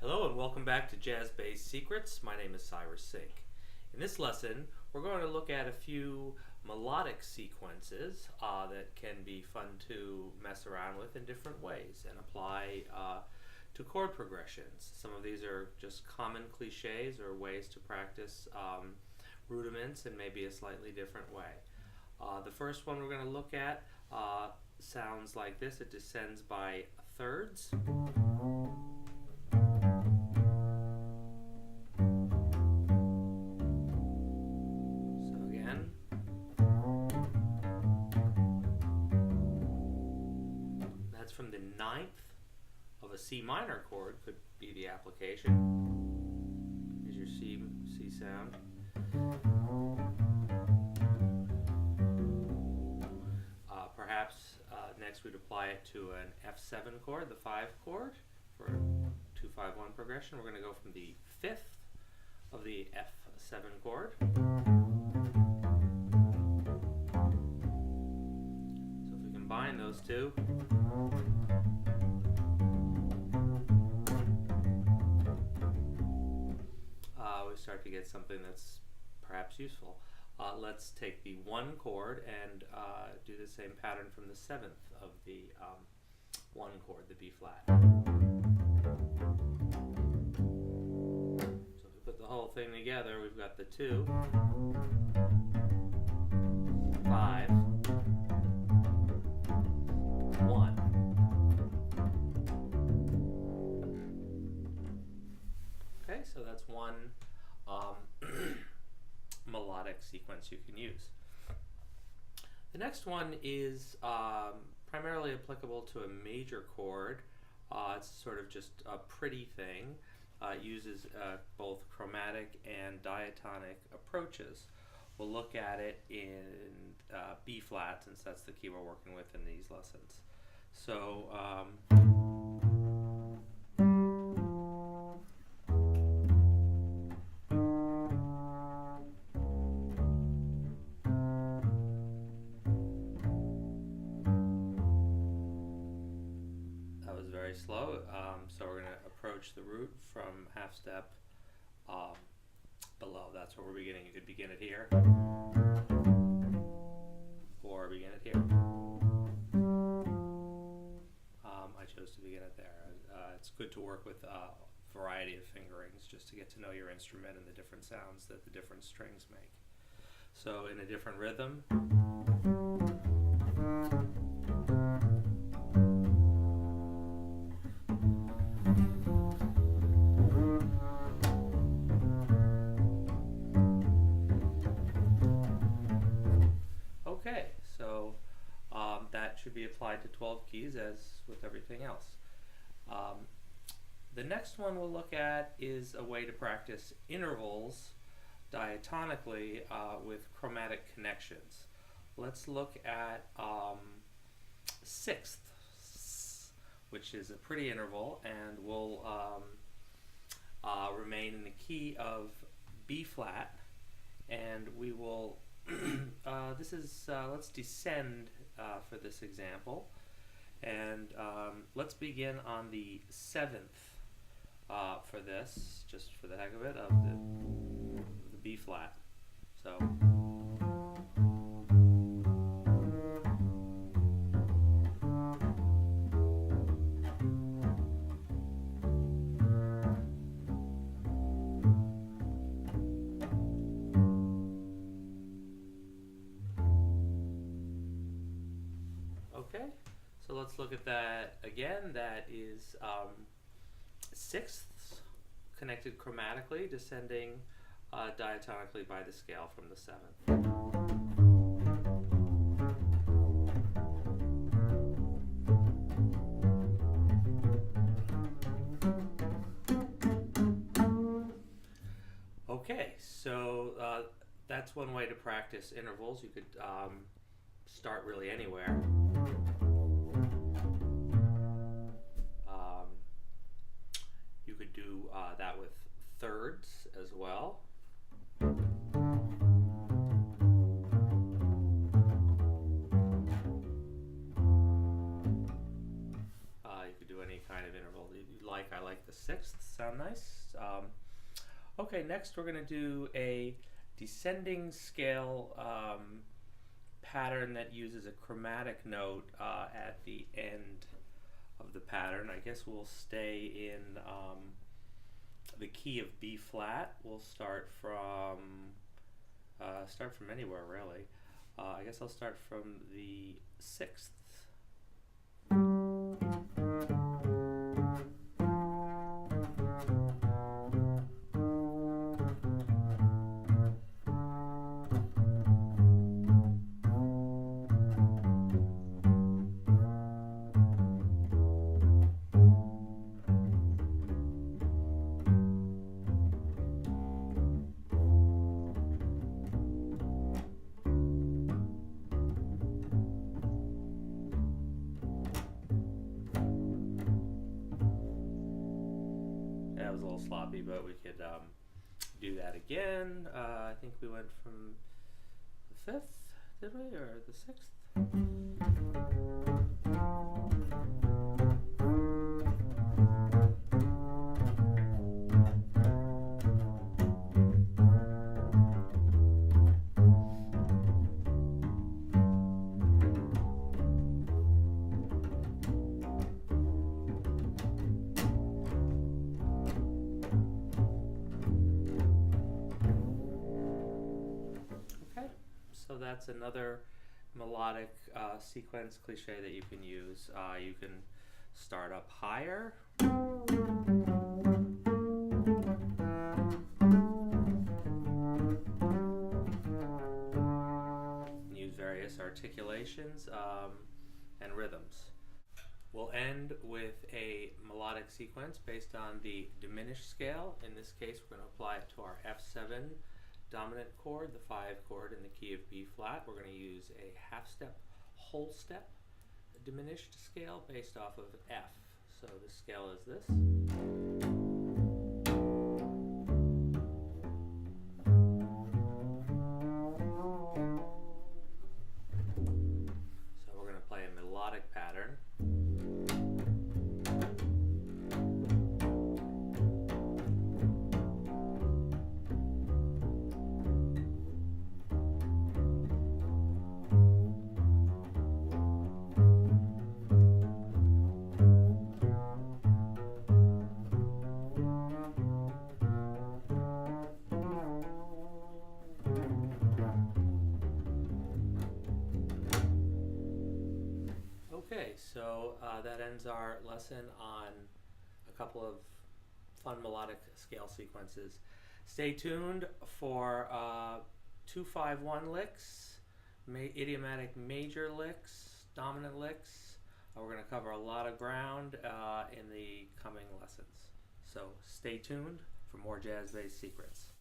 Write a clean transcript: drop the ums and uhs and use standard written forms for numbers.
Hello and welcome back to Jazz Bass Secrets. My name is Cyrus Sink. In this lesson, we're going to look at a few melodic sequences that can be fun to mess around with in different ways and apply to chord progressions. Some of these are just common cliches or ways to practice rudiments in maybe a slightly different way. The first one we're going to look at sounds like this. It descends by thirds. From the ninth of a C minor chord could be the application. Here's your C sound. Perhaps next we'd apply it to an F7 chord, the 5 chord, for a 2-5-1 progression. We're going to go from the fifth of the F7 chord. So if we combine those two, we start to get something that's perhaps useful. Let's take the 1 chord and do the same pattern from the 7th of the 1 chord, the B flat. So if we put the whole thing together, we've got the 2, 5, 1. Okay, so that's one melodic sequence you can use. The next one is primarily applicable to a major chord. It's sort of just a pretty thing. It uses both chromatic and diatonic approaches. We'll look at it in B flat, since that's the key we're working with in these lessons. So very slow, so we're going to approach the root from half step below. That's where we're beginning. You could begin it here, or begin it here. I chose to begin it there. It's good to work with a variety of fingerings just to get to know your instrument and the different sounds that the different strings make. So in a different rhythm, that should be applied to 12 keys as with everything else. The next one we'll look at is a way to practice intervals diatonically with chromatic connections. Let's look at sixths, which is a pretty interval, and will remain in the key of B flat, and we will let's descend for this example, and let's begin on the 7th for this, just for the heck of it, of the B flat. So okay, so let's look at that again. That is sixths connected chromatically, descending diatonically by the scale from the 7th. Okay, so that's one way to practice intervals. You could start really anywhere. You could do that with thirds as well. You could do any kind kind of interval you like. I like the sixths, sound nice. Okay, next we're going to do a descending scale pattern that uses a chromatic note at the end of the pattern. I guess we'll stay in the key of B flat. We'll start from anywhere really. I guess I'll start from the sixth. That was a little sloppy, but we could do that again. I think we went from the fifth, did we, or the sixth? So that's another melodic sequence cliche that you can use. You can start up higher. Use various articulations and rhythms. We'll end with a melodic sequence based on the diminished scale. In this case, we're going to apply it to our F7 dominant chord, the 5 chord in the key of B flat. We're going to use a half step, whole step diminished scale based off of F. So the scale is this. So we're going to play a melodic pattern. Okay, so that ends our lesson on a couple of fun melodic scale sequences. Stay tuned for 2-5-1 licks, idiomatic major licks, dominant licks. We're going to cover a lot of ground in the coming lessons. So stay tuned for more jazz-based secrets.